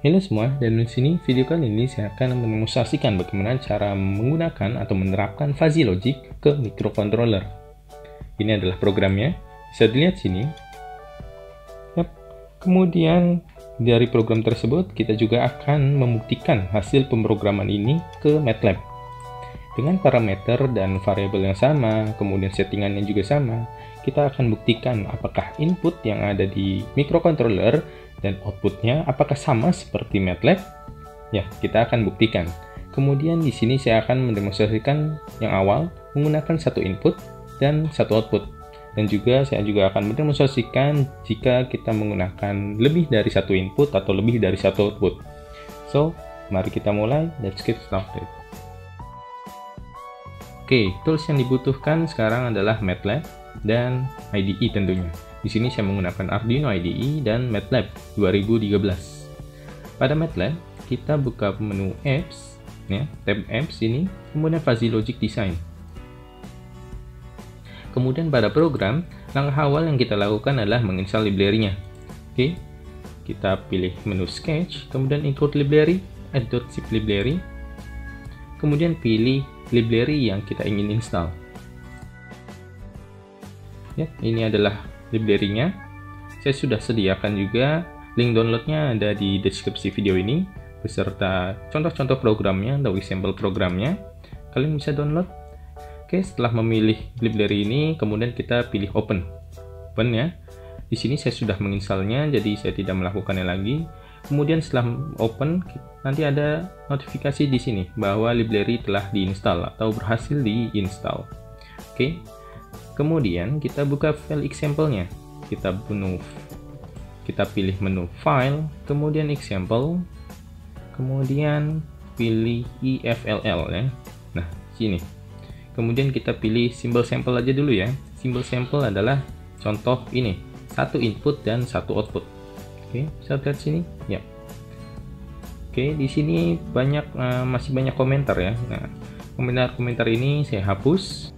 Halo semua, dan di sini video kali ini saya akan mendemonstrasikan bagaimana cara menggunakan atau menerapkan fuzzy logic ke microcontroller. Ini adalah programnya, bisa dilihat sini. Yap. Kemudian dari program tersebut kita juga akan membuktikan hasil pemrograman ini ke MATLAB. Dengan parameter dan variabel yang sama, kemudian settingannya juga sama, kita akan buktikan apakah input yang ada di microcontroller dan outputnya apakah sama seperti MATLAB? Ya, kita akan buktikan. Kemudian di sini saya akan mendemonstrasikan yang awal menggunakan satu input dan satu output. Dan juga saya juga akan mendemonstrasikan jika kita menggunakan lebih dari satu input atau lebih dari satu output. So, mari kita mulai. Let's get started. Oke, tools yang dibutuhkan sekarang adalah MATLAB dan IDE tentunya. Di sini saya menggunakan Arduino IDE dan MATLAB 2013. Pada MATLAB, kita buka menu Apps, ya, tab Apps ini, kemudian Fuzzy Logic Design. Kemudian pada program, langkah awal yang kita lakukan adalah menginstal library-nya. Oke, kita pilih menu Sketch, kemudian Include Library, Add.zip Library, kemudian pilih library yang kita ingin install. Ya, ini adalah library-nya. Saya sudah sediakan juga link downloadnya ada di deskripsi video ini beserta contoh-contoh programnya atau example programnya. Kalian bisa download. Oke, setelah memilih library ini, kemudian kita pilih open ya. Di sini saya sudah menginstalnya, jadi saya tidak melakukannya lagi. Kemudian setelah open, nanti ada notifikasi di sini bahwa library telah diinstal atau berhasil diinstal. Oke. Kemudian kita buka file example-nya. Kita pilih menu File, kemudian Example, kemudian pilih EFLL ya. Nah, sini. Kemudian kita pilih simbol sampel aja dulu ya. Simbol sampel adalah contoh ini, satu input dan satu output. Oke, bisa lihat sini. Ya. Oke, di sini masih banyak komentar ya. Nah, komentar-komentar ini saya hapus.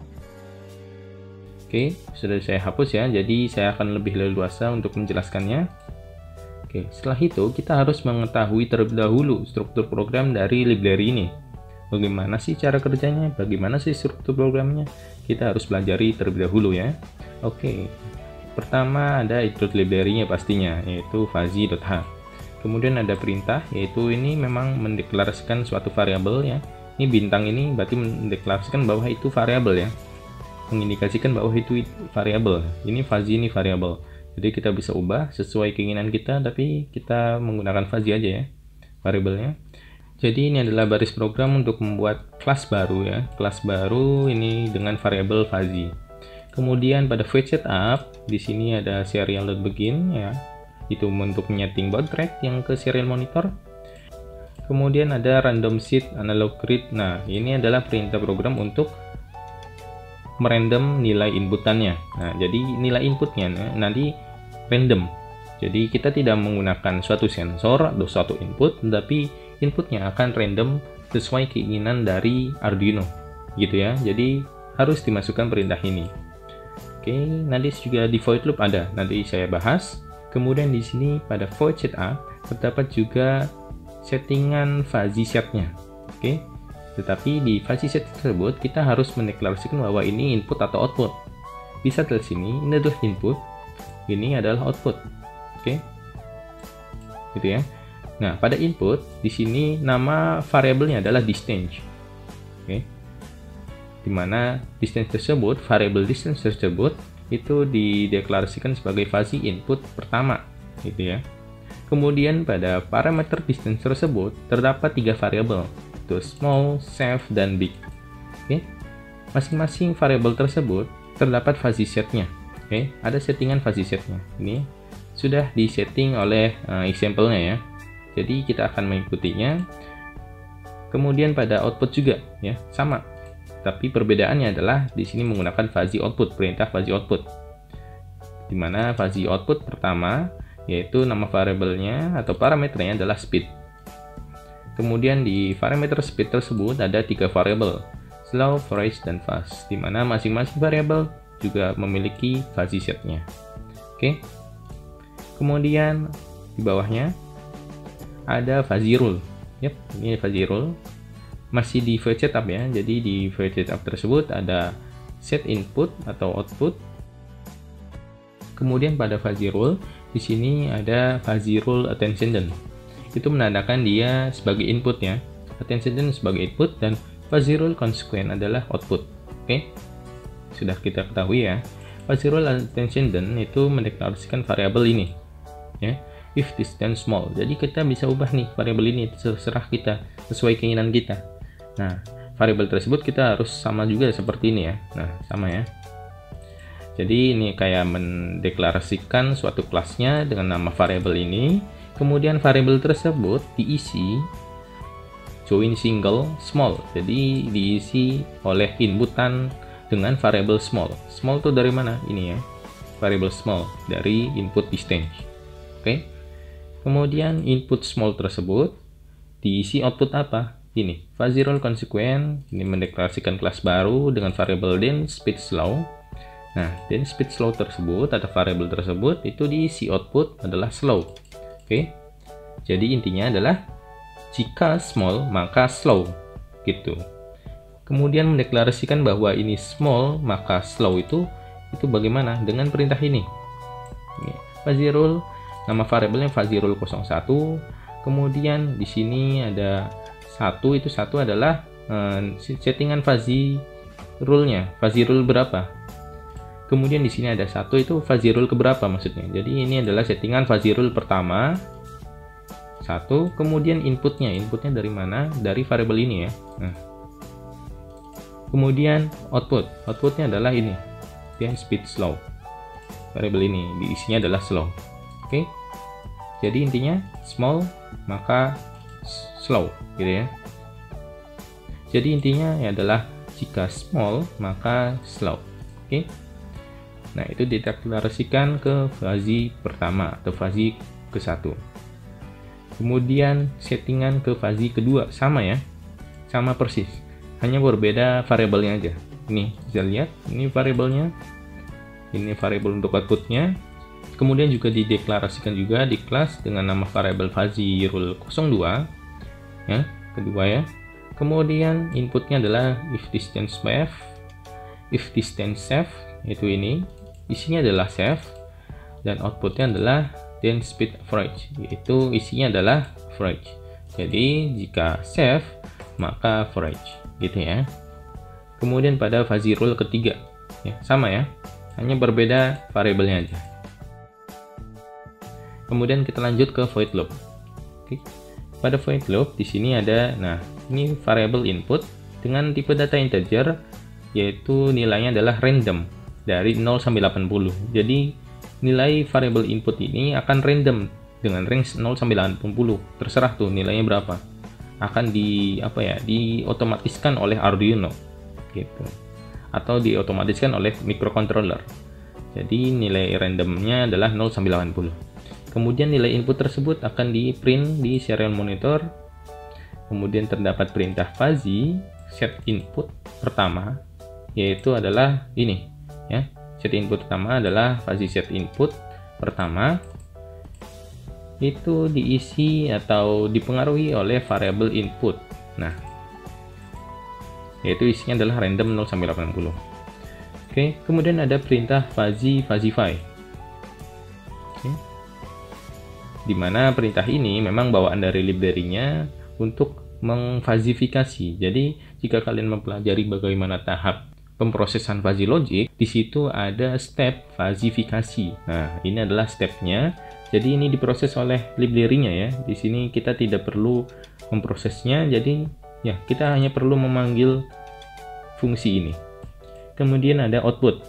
Oke, sudah saya hapus ya, jadi saya akan lebih leluasa untuk menjelaskannya. Oke, setelah itu kita harus mengetahui terlebih dahulu struktur program dari library ini. Bagaimana sih cara kerjanya, bagaimana sih struktur programnya, kita harus pelajari terlebih dahulu ya. Oke, pertama ada include library-nya pastinya, yaitu fuzzy.h. Kemudian ada perintah, yaitu ini memang mendeklarasikan suatu variabel ya. Ini bintang ini berarti mendeklarasikan bahwa itu variabel ya, mengindikasikan bahwa itu variabel. Ini fuzzy, ini variabel. Jadi kita bisa ubah sesuai keinginan kita, tapi kita menggunakan fuzzy aja ya variabelnya. Jadi ini adalah baris program untuk membuat kelas baru ya. Kelas baru ini dengan variabel fuzzy. Kemudian pada void setup di sini ada serial.begin ya. Itu untuk menyeting baud rate yang ke serial monitor. Kemudian ada random seed analog read. Nah, ini adalah perintah program untuk merandom nilai inputannya. Nah, jadi nilai inputnya nanti random. Jadi kita tidak menggunakan suatu sensor atau suatu input, tapi inputnya akan random sesuai keinginan dari Arduino, gitu ya. Jadi harus dimasukkan perintah ini. Oke, nanti juga di void loop ada, nanti saya bahas. Kemudian di sini pada void setup terdapat juga settingan fuzzy setnya. Oke. Tetapi di fuzzy set tersebut kita harus mendeklarasikan bahwa ini input atau output. Bisa dari sini, ini adalah input, ini adalah output. Oke. Gitu ya. Nah, pada input di sini nama variabelnya adalah distance. Oke. Dimana distance tersebut, variabel distance tersebut itu dideklarasikan sebagai fuzzy input pertama, gitu ya. Kemudian pada parameter distance tersebut terdapat 3 variabel, small, safe, dan big. Oke, masing-masing variabel tersebut terdapat fuzzy setnya. Oke, ada settingan fuzzy setnya. Ini sudah disetting oleh example-nya ya. Jadi kita akan mengikutinya. Kemudian pada output juga ya, sama. Tapi perbedaannya adalah di sini menggunakan fuzzy output, perintah fuzzy output. Di mana fuzzy output pertama yaitu nama variabelnya atau parameternya adalah speed. Kemudian di parameter speed tersebut ada 3 variabel, slow, fast, dan fast, di mana masing-masing variabel juga memiliki fuzzy setnya. Oke. Kemudian di bawahnya ada fuzzy rule. Yap, ini fuzzy rule. Masih di VCetup ya. Jadi di VCetup tersebut ada set input atau output. Kemudian pada fuzzy rule di sini ada fuzzy rule antecedent. Itu menandakan dia sebagai input ya. Antecedent sebagai input dan fuzzy rule consequent adalah output. Oke. Sudah kita ketahui ya. Fuzzy rule antecedent itu mendeklarasikan variabel ini. Ya. If distance small. Jadi kita bisa ubah nih variabel ini terserah kita sesuai keinginan kita. Nah, variabel tersebut kita harus sama juga seperti ini ya. Nah, sama ya. Jadi ini kayak mendeklarasikan suatu kelasnya dengan nama variabel ini. Kemudian variabel tersebut diisi join single small. Jadi diisi oleh inputan dengan variabel small. Small itu dari mana? Ini ya. Variabel small dari input distance. Oke. Kemudian input small tersebut diisi output apa? Ini fuzzy rule consequent. Ini mendeklarasikan kelas baru dengan variabel den speed slow. Nah, den speed slow tersebut atau variabel tersebut itu diisi output adalah slow. Oke. Jadi intinya adalah jika small maka slow gitu. Kemudian mendeklarasikan bahwa ini small maka slow itu bagaimana? Dengan perintah ini. Fuzzy rule, nama variabelnya fuzzy rule 01. Kemudian di sini ada 1, itu 1 adalah settingan fuzzy rule-nya. Fuzzy rule berapa? Kemudian di sini ada 1, itu fuzzy rule keberapa maksudnya. Jadi ini adalah settingan fuzzy rule pertama. 1, kemudian inputnya dari mana? Dari variabel ini ya. Nah. Kemudian outputnya adalah ini, dan speed slow. Variabel ini diisinya adalah slow. Oke. Jadi intinya small maka slow, gitu ya. Jadi intinya adalah jika small maka slow. Oke. Nah, itu dideklarasikan ke fuzzy pertama atau fuzzy ke-1. Kemudian settingan ke fuzzy kedua sama ya. Sama persis. Hanya berbeda variabelnya aja. Ini bisa lihat, ini variabelnya. Ini variabel untuk outputnya. Kemudian juga dideklarasikan juga di kelas dengan nama variabel fuzzy rule 02. Ya, kedua ya. Kemudian inputnya adalah if distance safe. If distance safe, itu ini. Isinya adalah safe. Dan outputnya adalah then speed average, yaitu isinya adalah average. Jadi jika safe maka average, gitu ya. Kemudian pada fuzzy rule ketiga ya, sama ya, hanya berbeda variabelnya aja. Kemudian kita lanjut ke void loop. Oke. Pada void loop di sini ada, nah ini variabel input dengan tipe data integer, yaitu nilainya adalah random dari 0 sampai 80. Jadi nilai variabel input ini akan random dengan range 0 sampai 80. Terserah tuh nilainya berapa. Akan diotomatiskan oleh Arduino gitu. Atau diotomatiskan oleh microcontroller. Jadi nilai randomnya adalah 0 sampai 80. Kemudian nilai input tersebut akan di print di serial monitor. Kemudian terdapat perintah fuzzy set input pertama, yaitu adalah ini ya. Set input pertama adalah fuzzy set input pertama, itu diisi atau dipengaruhi oleh variabel input. Nah, yaitu isinya adalah random 0 sampai 80. Oke, kemudian ada perintah fuzzify. Oke. Di mana perintah ini memang bawaan dari library-nya untuk mengfazifikasi. Jadi, jika kalian mempelajari bagaimana tahap pemrosesan fuzzy logic, di situ ada step fazifikasi. Nah, ini adalah stepnya. Jadi ini diproses oleh library-nya ya. Di sini kita tidak perlu memprosesnya. Jadi ya, kita hanya perlu memanggil fungsi ini. Kemudian ada output.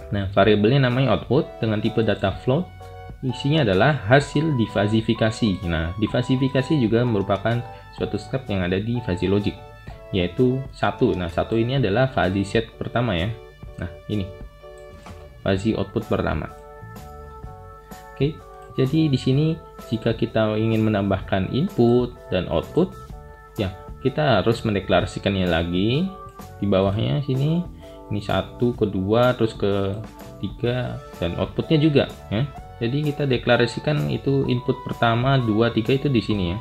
Nah, variabelnya namanya output dengan tipe data float. Isinya adalah hasil difazifikasi. Nah, difazifikasi juga merupakan suatu step yang ada di fuzzy logic, yaitu 1. Nah, 1 ini adalah fuzzy set pertama ya. Nah, ini fuzzy output pertama. Oke, jadi di sini jika kita ingin menambahkan input dan output, ya kita harus mendeklarasikannya lagi di bawahnya sini. Ini 1, kedua, terus ke 3, dan outputnya juga ya. Jadi kita deklarasikan itu input pertama 2 3 itu di sini ya.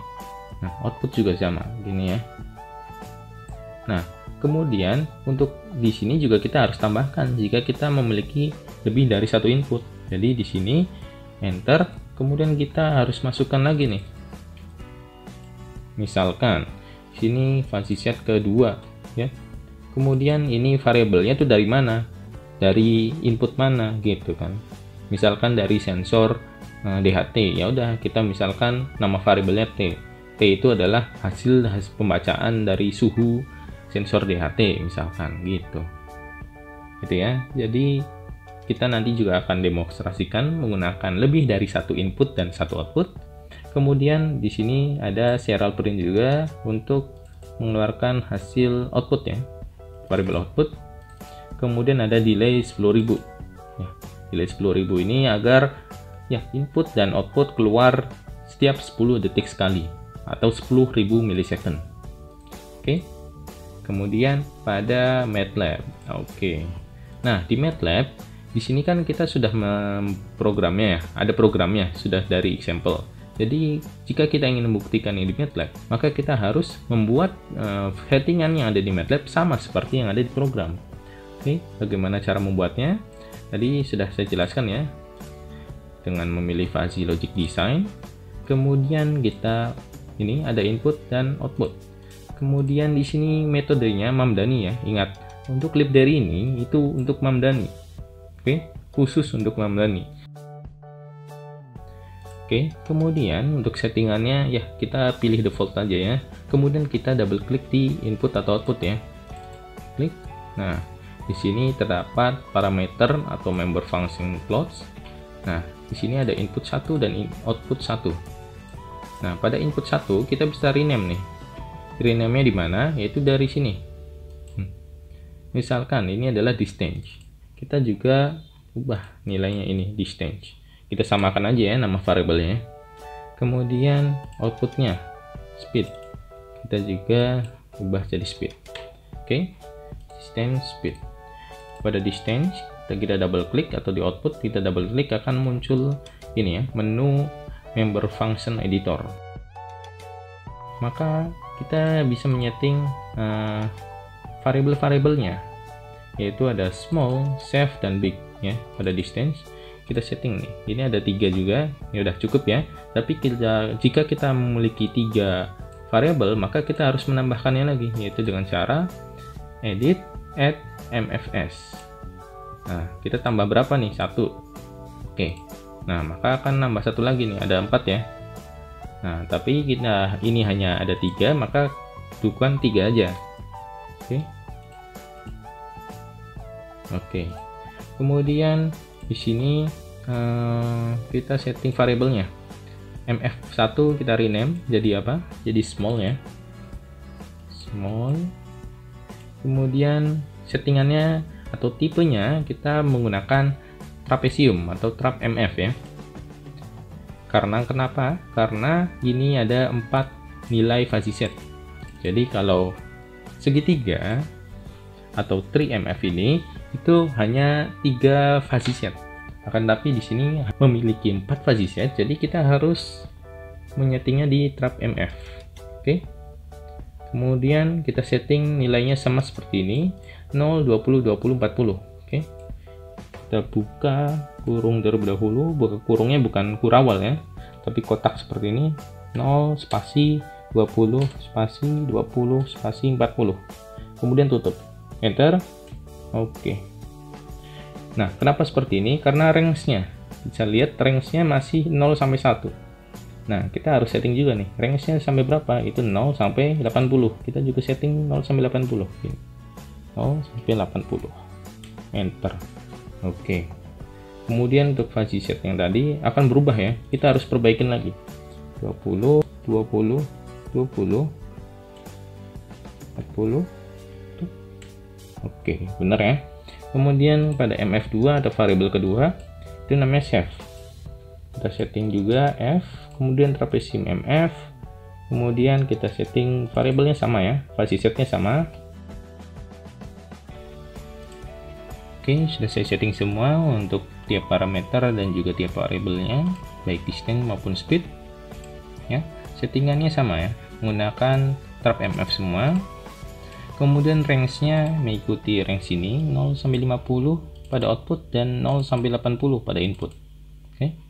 Nah, output juga sama gini ya. Nah, kemudian untuk di sini juga kita harus tambahkan jika kita memiliki lebih dari satu input. Jadi di sini enter, kemudian kita harus masukkan lagi nih. Misalkan sini fuzzy set kedua ya. Kemudian ini variabelnya tuh dari mana? Dari input mana gitu kan. Misalkan dari sensor DHT, ya udah kita misalkan nama variabelnya T. T itu adalah hasil pembacaan dari suhu sensor DHT misalkan gitu. Gitu ya. Jadi kita nanti juga akan demonstrasikan menggunakan lebih dari satu input dan satu output. Kemudian di sini ada serial print juga untuk mengeluarkan hasil output ya, variabel output. Kemudian ada delay 10.000 ya. Delay 10.000 ini agar ya input dan output keluar setiap 10 detik sekali atau 10.000 milisecond. Oke. Kemudian pada MATLAB. Oke. Nah, di MATLAB di sini kan kita sudah memprogramnya ya. Ada programnya sudah dari example. Jadi, jika kita ingin membuktikan ini di MATLAB, maka kita harus membuat settingan yang ada di MATLAB sama seperti yang ada di program. Oke, bagaimana cara membuatnya? Tadi sudah saya jelaskan ya, dengan memilih fuzzy logic design. Kemudian kita ini ada input dan output. Kemudian di sini metodenya Mamdani ya. Ingat, untuk libdary ini itu untuk Mamdani. Oke, khusus untuk Mamdani. Oke, kemudian untuk settingannya ya kita pilih default aja ya. Kemudian kita double klik di input atau output ya. Klik. Nah, di sini terdapat parameter atau member function floats. Nah, di sini ada input 1 dan output 1. Nah, pada input 1 kita bisa rename nih. Rename-nya di mana? Yaitu dari sini. Misalkan ini adalah distance. Kita juga ubah nilainya ini distance. Kita samakan aja ya nama variabelnya. Kemudian outputnya speed. Kita juga ubah jadi speed. Oke. Distance speed. Pada distance kita double klik atau di output kita double klik akan muncul ini ya, menu member function editor. Maka kita bisa menyeting variabel-variabelnya, yaitu ada small, safe, dan big ya. Pada distance kita setting nih, ini ada 3 juga, ya udah cukup ya. Tapi jika kita memiliki 3 variabel, maka kita harus menambahkannya lagi, yaitu dengan cara edit add mfs. Nah, kita tambah berapa nih? 1. Oke. Nah, maka akan nambah 1 lagi nih, ada 4 ya. Nah, tapi kita ini hanya ada 3, maka bukan 3 aja. Oke. Oke. Kemudian di sini kita setting variabelnya. mf1 kita rename jadi apa? Jadi small ya. Small. Kemudian settingannya atau tipenya kita menggunakan trapezium atau trap mf ya. Karena kenapa? Karena ini ada 4 nilai fuzzy set. Jadi kalau segitiga atau 3mf ini itu hanya 3 fuzzy set. Akan tapi di sini memiliki 4 fuzzy set, jadi kita harus menyetingnya di trap mf. Oke. Kemudian kita setting nilainya sama seperti ini, 0, 20, 20, 40. Oke. Kita buka kurung terlebih dahulu, kurungnya bukan kurawal ya, tapi kotak seperti ini, 0 spasi 20 spasi 20 spasi 40. Kemudian tutup. Enter. Oke. Nah, kenapa seperti ini? Karena range-nya. Bisa lihat range-nya masih 0 sampai 1. Nah, kita harus setting juga nih. Range-nya sampai berapa? Itu 0 sampai 80. Kita juga setting 0 sampai 80. 0 sampai 80. Enter. Oke. Kemudian untuk fuzzy set yang tadi akan berubah ya. Kita harus perbaikin lagi. 20, 20, 20, 40. Oke, benar ya. Kemudian pada mf2 ada variabel kedua, itu namanya safe. Kita setting juga f, kemudian trapezium mf, kemudian kita setting variabelnya sama ya, fuzzy setnya sama. Oke, sudah saya setting semua untuk tiap parameter dan juga tiap variabelnya, baik distance maupun speed. Ya, settingannya sama ya, menggunakan trap MF semua. Kemudian range-nya mengikuti range ini 0 sampai 50 pada output dan 0 sampai 80 pada input. Oke.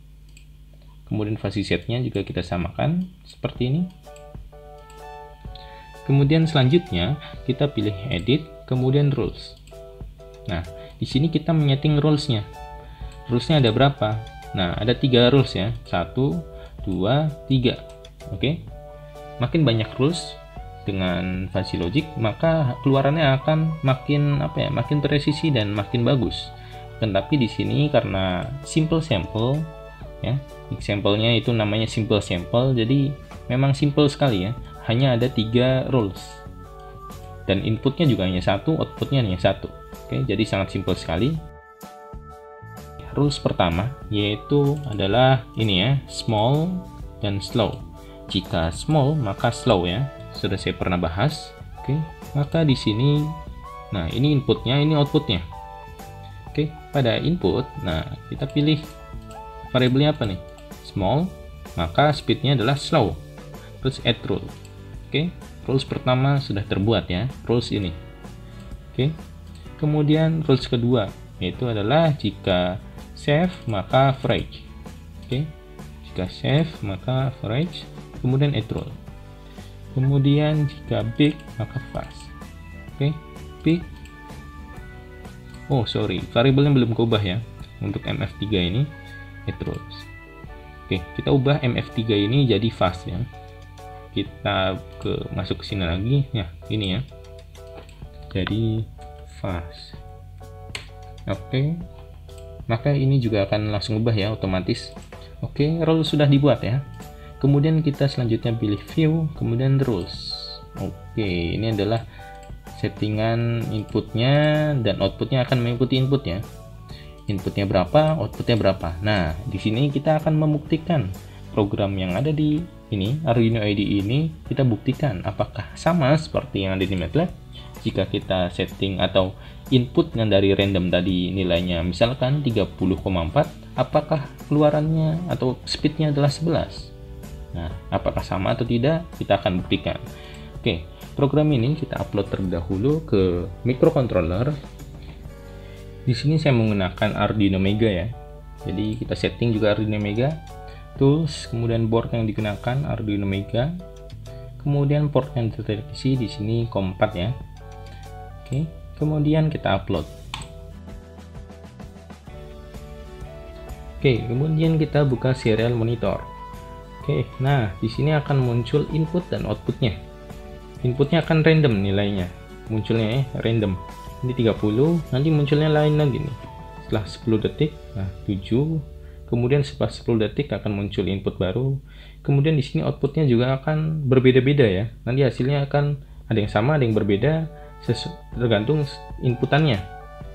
Kemudian fuzzy set-nya juga kita samakan seperti ini. Kemudian selanjutnya kita pilih edit, kemudian rules. Nah, di sini kita menyeting rules-nya. Rules-nya ada berapa? Nah, ada 3 rules ya. 1, 2, 3. Oke. Makin banyak rules dengan fuzzy logic, maka keluarannya akan makin makin presisi dan makin bagus. Tapi di sini karena simple sample ya, example-nya itu namanya simple sample, jadi memang simple sekali ya. Hanya ada 3 rules dan inputnya juga hanya 1, outputnya hanya 1. Oke, jadi sangat simple sekali. Rules pertama yaitu adalah ini ya, small dan slow. Jika small maka slow ya, sudah saya pernah bahas. Oke, maka di sini, nah ini inputnya, ini outputnya. Oke, pada input, nah kita pilih variabelnya apa nih? Small, maka speednya adalah slow. Terus add rule. Oke, rules pertama sudah terbuat ya, rules ini. Oke, kemudian rules kedua yaitu adalah jika save maka average. Oke, jika save maka average, kemudian add rule. Kemudian jika big maka fast. Oke, big. Oh sorry, variabelnya belum keubah ya. Untuk mf3 ini add rules. Oke, kita ubah mf3 ini jadi fast ya. Kita masuk ke sini lagi ya, ini ya, jadi fast. Oke, maka ini juga akan langsung ubah ya, otomatis. Oke, rule sudah dibuat ya. Kemudian kita selanjutnya pilih view, kemudian rules. Oke, ini adalah settingan inputnya dan outputnya akan mengikuti input ya. Inputnya berapa, outputnya berapa. Nah, di sini kita akan membuktikan program yang ada di ini Arduino IDE ini, kita buktikan apakah sama seperti yang ada di MATLAB. Jika kita setting atau input yang dari random tadi nilainya misalkan 30,4, apakah keluarannya atau speednya adalah 11. Nah, apakah sama atau tidak, kita akan buktikan. Oke, program ini kita upload terlebih dahulu ke microcontroller. Di sini saya menggunakan Arduino Mega ya. Jadi kita setting juga Arduino Mega. Tools, kemudian board yang digunakan Arduino Mega. Kemudian port yang terdeteksi di sini COM4 ya. Oke, kemudian kita upload. Oke, kemudian kita buka serial monitor. Oke, nah di sini akan muncul input dan outputnya. Inputnya akan random nilainya, munculnya ya, random. Ini 30, nanti munculnya lain lagi nih. Setelah 10 detik, nah 7. Kemudian setelah 10 detik akan muncul input baru. Kemudian di sini outputnya juga akan berbeda-beda ya. Nanti hasilnya akan ada yang sama, ada yang berbeda, tergantung inputannya.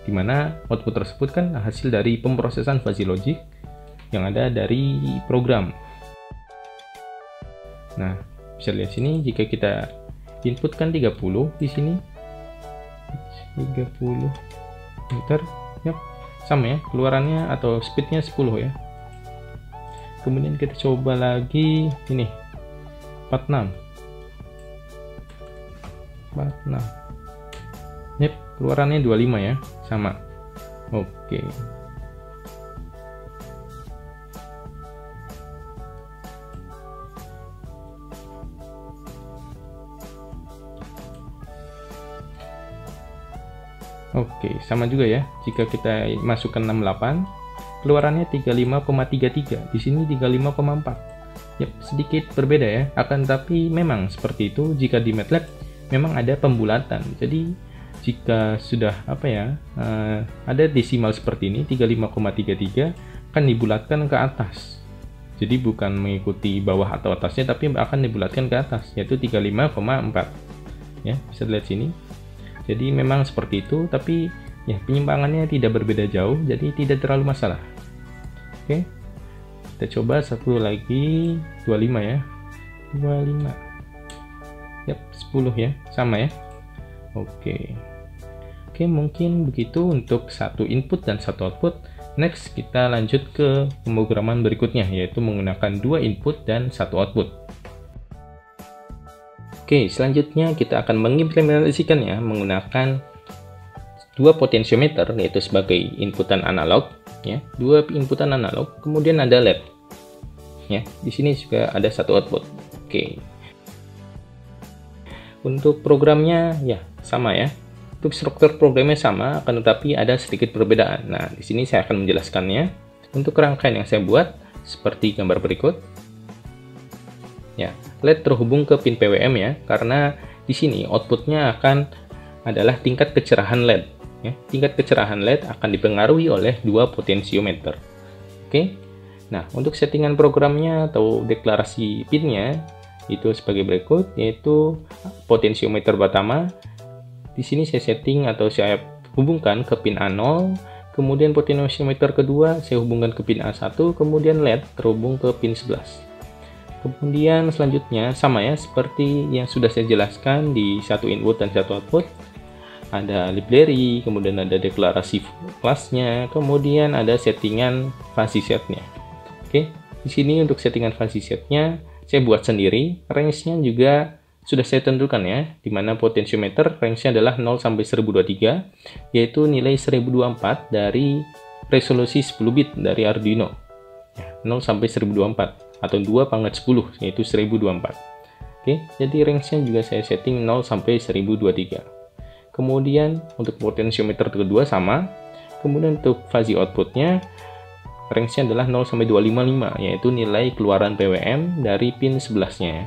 Dimana output tersebut kan hasil dari pemrosesan fuzzy logic yang ada dari program. Nah, bisa lihat sini jika kita inputkan 30 di sini 30 meter, yep, sama ya keluarannya atau speednya 10 ya. Kemudian kita coba lagi ini 46. Yep, keluarannya 25 ya, sama. Oke. Oke, sama juga ya. Jika kita masukkan 68, keluarannya 35,33. Di sini 35,4. Yap, sedikit berbeda ya. Akan tapi memang seperti itu. Jika di MATLAB memang ada pembulatan. Jadi jika sudah ada desimal seperti ini 35,33 akan dibulatkan ke atas. Jadi bukan mengikuti bawah atau atasnya, tapi akan dibulatkan ke atas, yaitu 35,4. Ya, bisa dilihat sini. Jadi memang seperti itu, tapi ya penyimpangannya tidak berbeda jauh, jadi tidak terlalu masalah. Oke, kita coba satu lagi 25 ya, 25. Yap, 10 ya, sama ya. Oke, Oke, mungkin begitu untuk satu input dan satu output. Next, kita lanjut ke pemrograman berikutnya, yaitu menggunakan dua input dan satu output. Oke, selanjutnya kita akan mengimplementasikannya menggunakan dua potensiometer, yaitu sebagai inputan analog, ya, dua inputan analog, kemudian ada LED, ya. Di sini juga ada satu output. Oke. Untuk programnya, ya, sama ya. Untuk struktur programnya sama, akan tetapi ada sedikit perbedaan. Nah, di sini saya akan menjelaskannya. Untuk rangkaian yang saya buat, seperti gambar berikut. Ya, LED terhubung ke pin PWM ya, karena di sini outputnya akan adalah tingkat kecerahan LED. Ya, tingkat kecerahan LED akan dipengaruhi oleh dua potensiometer. Oke. Nah, untuk settingan programnya atau deklarasi pinnya itu sebagai berikut, yaitu potensiometer pertama. Di sini saya setting atau saya hubungkan ke pin A0, kemudian potensiometer kedua saya hubungkan ke pin A1, kemudian LED terhubung ke pin 11. Kemudian selanjutnya sama ya, seperti yang sudah saya jelaskan di satu input dan satu output. Ada library, kemudian ada deklarasi kelasnya, kemudian ada settingan fuzzy setnya. Oke, di sini untuk settingan fuzzy setnya saya buat sendiri, range-nya juga sudah saya tentukan ya, di mana potensiometer range-nya adalah 0 sampai 1023, yaitu nilai 1024 dari resolusi 10 bit dari Arduino. Ya, 0 sampai 1024 atau 2/10, yaitu 1024. Oke, jadi range-nya juga saya setting 0 sampai 1023. Kemudian untuk potensiometer kedua sama. Kemudian untuk fuzzy output-nya range-nya adalah 0 sampai 255, yaitu nilai keluaran PWM dari pin 11-nya ya.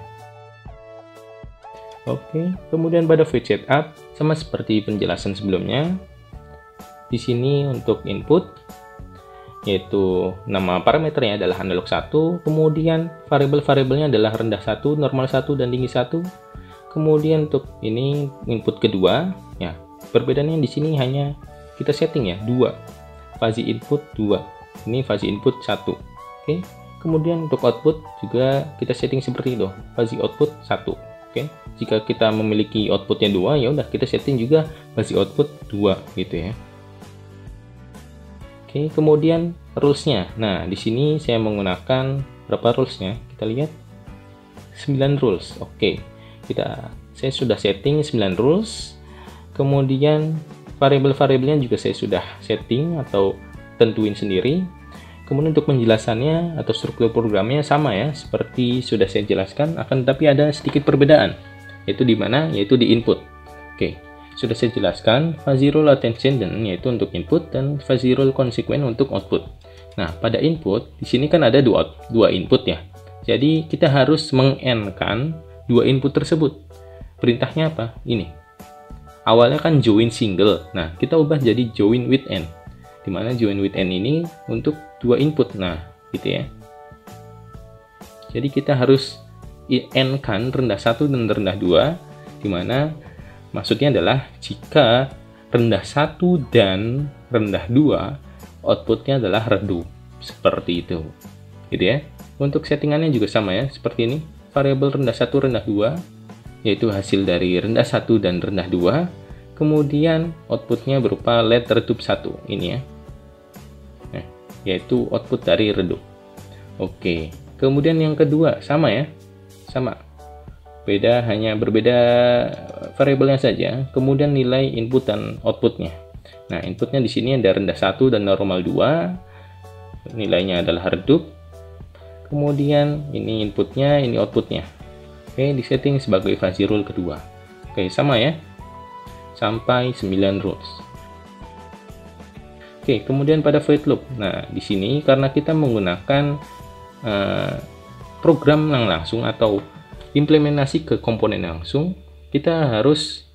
Oke, kemudian pada void setup sama seperti penjelasan sebelumnya. Di sini untuk input yaitu nama parameternya adalah analog 1, kemudian variabel-variabelnya adalah rendah 1, normal 1 dan tinggi 1. Kemudian untuk ini input kedua, ya. Perbedaannya di sini hanya kita setting ya, 2. Fuzzy input 2. Ini fuzzy input 1. Oke. Kemudian untuk output juga kita setting seperti itu, fuzzy output 1. Oke, jika kita memiliki outputnya 2, ya udah kita setting juga fuzzy output 2 gitu ya. Oke, kemudian rules-nya. Nah, di sini saya menggunakan berapa rules-nya? Kita lihat 9 rules. Oke. Saya sudah setting 9 rules. Kemudian variabel-variabelnya juga saya sudah setting atau tentuin sendiri. Kemudian untuk penjelasannya atau struktur programnya sama ya, seperti sudah saya jelaskan, akan tetapi ada sedikit perbedaan. Yaitu di mana? Yaitu di input. Oke, sudah saya jelaskan fuzzy rule antecedent yaitu untuk input dan fuzzy rule consequent untuk output. Nah, pada input di sini kan ada dua input ya. Jadi kita harus meng-AND-kan dua input tersebut. Perintahnya apa? Ini. Awalnya kan join single. Nah, kita ubah jadi join with AND. Dimana join with AND ini untuk dua input, nah gitu ya. Jadi kita harus AND-kan rendah 1 dan rendah 2, dimana maksudnya adalah jika rendah 1 dan rendah 2 outputnya adalah redup, seperti itu gitu ya. Untuk settingannya juga sama ya, seperti ini, variabel rendah 1 rendah 2 yaitu hasil dari rendah 1 dan rendah 2, kemudian outputnya berupa LED redup 1 ini ya, yaitu output dari redup. Oke, kemudian yang kedua sama ya, sama, hanya berbeda variabelnya saja, kemudian nilai input dan outputnya. Nah, inputnya di sini ada rendah 1 dan normal 2, nilainya adalah redup, kemudian ini inputnya, ini outputnya. Oke, disetting sebagai fuzzy rule kedua. Oke, sama ya, sampai 9 rules. Oke, kemudian pada void loop. Nah, di sini karena kita menggunakan program yang langsung atau implementasi ke komponen langsung, kita harus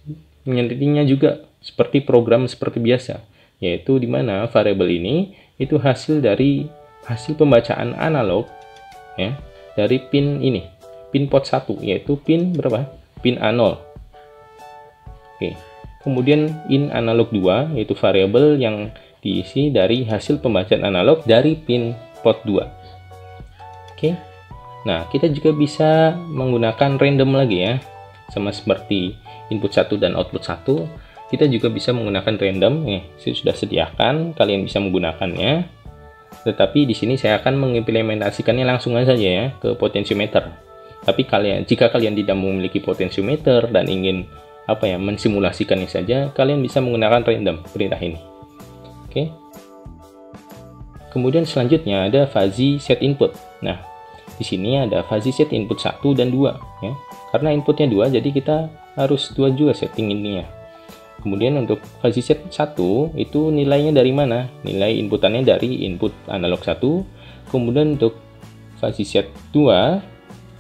menyettingnya juga seperti program seperti biasa, yaitu di mana variabel ini itu hasil pembacaan analog ya dari pin ini, pin port 1, yaitu pin berapa? Pin A0. Oke. Kemudian in analog 2 yaitu variabel yang diisi dari hasil pembacaan analog dari pin port 2. Oke. Nah, kita juga bisa menggunakan random lagi ya. Sama seperti input 1 dan output 1. kita juga bisa menggunakan random. Saya sudah sediakan, kalian bisa menggunakannya. Tetapi di sini saya akan mengimplementasikannya langsung saja ya ke potensiometer. Tapi jika kalian tidak memiliki potensiometer dan ingin mensimulasikannya saja, kalian bisa menggunakan random perintah ini. Oke. Kemudian selanjutnya ada fuzzy set input. Nah, di sini ada fuzzy set input 1 dan 2 ya. Karena inputnya 2, jadi kita harus 2 juga setting ininya. Kemudian untuk fuzzy set 1 itu nilainya dari mana? Nilai inputannya dari input analog 1. Kemudian untuk fuzzy set 2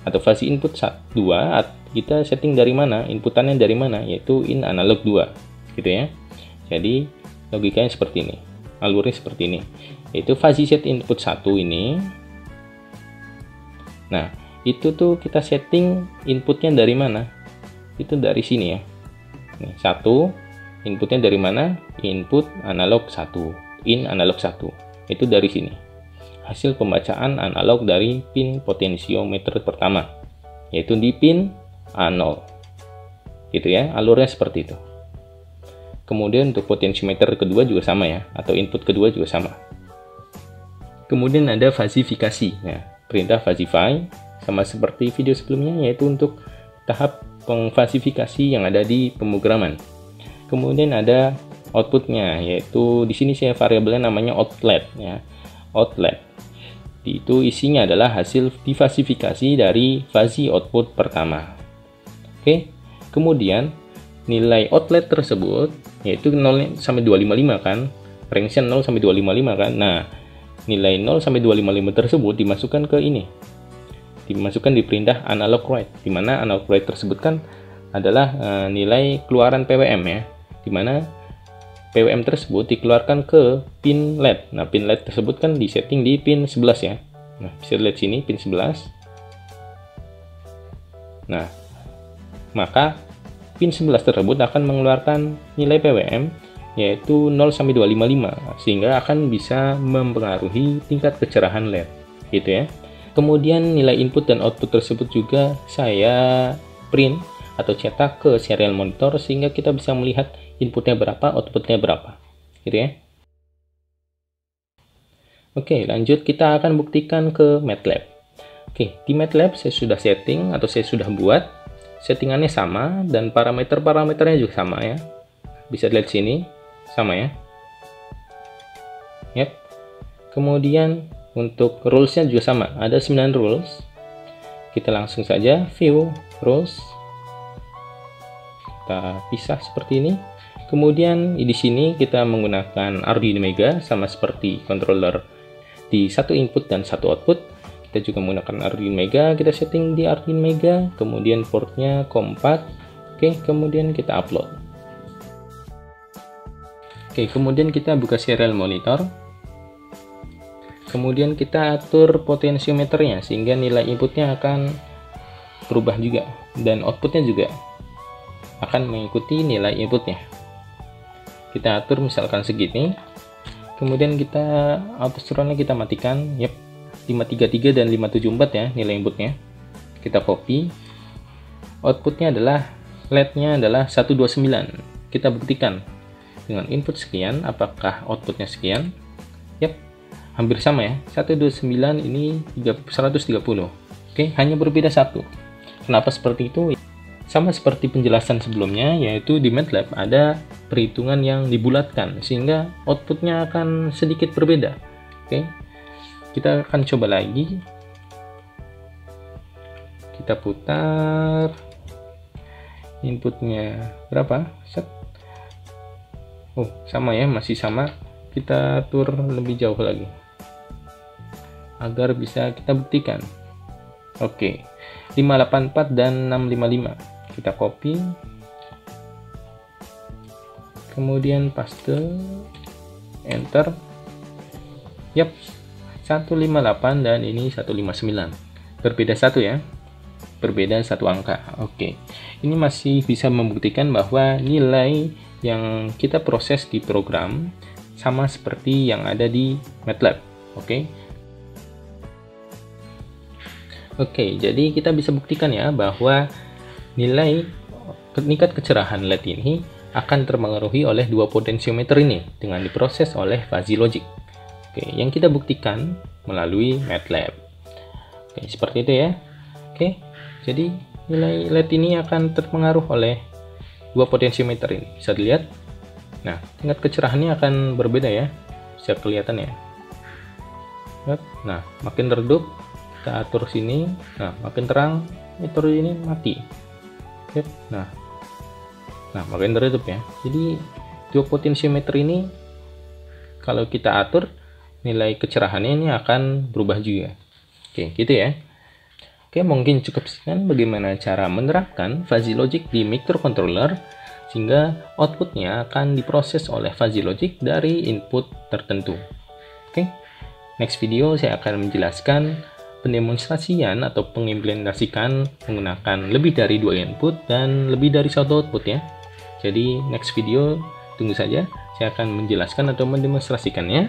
atau fuzzy input 2 kita setting dari mana? Inputannya dari mana? Yaitu in analog 2 gitu ya. Jadi logikanya seperti ini. Alurnya seperti ini. Yaitu fuzzy set input 1 ini. Nah, itu tuh kita setting inputnya dari mana? Itu dari sini ya. Nih, 1 inputnya dari mana? Input analog 1, in analog 1. Itu dari sini. Hasil pembacaan analog dari pin potensiometer pertama, yaitu di pin A0. Gitu ya, alurnya seperti itu. Kemudian untuk potensiometer kedua juga sama ya, atau input kedua juga sama. Kemudian ada fazifikasi. Nah, perintah fuzify sama seperti video sebelumnya, yaitu untuk tahap pengfasifikasi yang ada di pemrograman. Kemudian ada outputnya, yaitu di sini saya variabelnya namanya outlet ya. Outlet itu isinya adalah hasil difasifikasi dari fuzzy output pertama. Oke. Kemudian nilai outlet tersebut yaitu 0 sampai 255 kan, range-nya 0 sampai 255 kan. Nah, nilai 0 sampai 255 tersebut dimasukkan ke ini. Dimasukkan di perintah analog write, di mana analog write tersebut kan adalah nilai keluaran PWM ya, di mana PWM tersebut dikeluarkan ke pin LED. Nah, pin LED tersebut kan disetting di pin 11 ya. Nah, bisa lihat sini pin 11. Nah, maka pin 11 tersebut akan mengeluarkan nilai PWM yaitu 0 sampai 255 sehingga akan bisa mempengaruhi tingkat kecerahan LED gitu ya. Kemudian nilai input dan output tersebut juga saya print atau cetak ke serial monitor sehingga kita bisa melihat inputnya berapa, outputnya berapa gitu ya. Oke, lanjut kita akan buktikan ke MATLAB. Oke, di MATLAB saya sudah setting atau saya sudah buat settingannya sama dan parameternya juga sama ya. Bisa lihat sini sama ya. Yep. Kemudian untuk rulesnya juga sama, ada 9 rules. Kita langsung saja view rules. Kita pisah seperti ini. Kemudian di sini kita menggunakan Arduino Mega sama seperti controller di satu input dan satu output. Kita juga menggunakan Arduino Mega, kita setting di Arduino Mega, kemudian portnya COM4. Oke, kemudian kita upload. Oke, kemudian kita buka serial monitor. Kemudian kita atur potensiometernya sehingga nilai inputnya akan berubah juga dan outputnya juga akan mengikuti nilai inputnya. Kita atur misalkan segini. Kemudian kita autostrollnya kita matikan. Yep, 533 dan 574 ya nilai inputnya. Kita copy. Outputnya adalah LED-nya adalah 129. Kita buktikan dengan input sekian apakah outputnya sekian. Yep, hampir sama ya. 129 ini 130. Oke, hanya berbeda satu. Kenapa seperti itu? Sama seperti penjelasan sebelumnya, yaitu di MATLAB ada perhitungan yang dibulatkan sehingga outputnya akan sedikit berbeda. Oke, kita akan coba lagi. Kita putar. Inputnya berapa? Set. Oh, sama ya, masih sama. Kita atur lebih jauh lagi agar bisa kita buktikan. Oke, 584 dan 655. Kita copy. Kemudian paste. Enter. Yap, 158 dan ini 159. Berbeda satu ya. Berbeda satu angka. Oke. Ini masih bisa membuktikan bahwa nilai yang kita proses di program sama seperti yang ada di MATLAB. Oke. Oke, jadi kita bisa buktikan ya bahwa nilai tingkat kecerahan LED ini akan terpengaruhi oleh dua potensiometer ini dengan diproses oleh fuzzy logic. Oke, yang kita buktikan melalui MATLAB. Oke, seperti itu ya. Oke, jadi nilai LED ini akan terpengaruh oleh dua potensiometer ini. Bisa dilihat. Nah, tingkat kecerahannya akan berbeda ya. Bisa kelihatan ya. Nah, makin redup kita atur sini. Nah, makin terang, atur ini mati. Oke, nah, makin redup ya. Jadi dua potensiometer ini kalau kita atur, nilai kecerahannya ini akan berubah juga. Oke, gitu ya. Oke, mungkin cukup sekian bagaimana cara menerapkan fuzzy logic di microcontroller sehingga outputnya akan diproses oleh fuzzy logic dari input tertentu. Oke, next video saya akan menjelaskan pendemonstrasian atau pengimplementasikan menggunakan lebih dari dua input dan lebih dari satu output ya. Jadi next video tunggu saja, saya akan menjelaskan atau mendemonstrasikannya.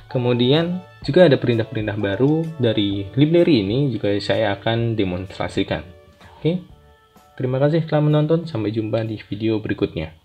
Kemudian juga ada perintah-perintah baru dari library ini juga saya akan demonstrasikan. Oke, terima kasih telah menonton, sampai jumpa di video berikutnya.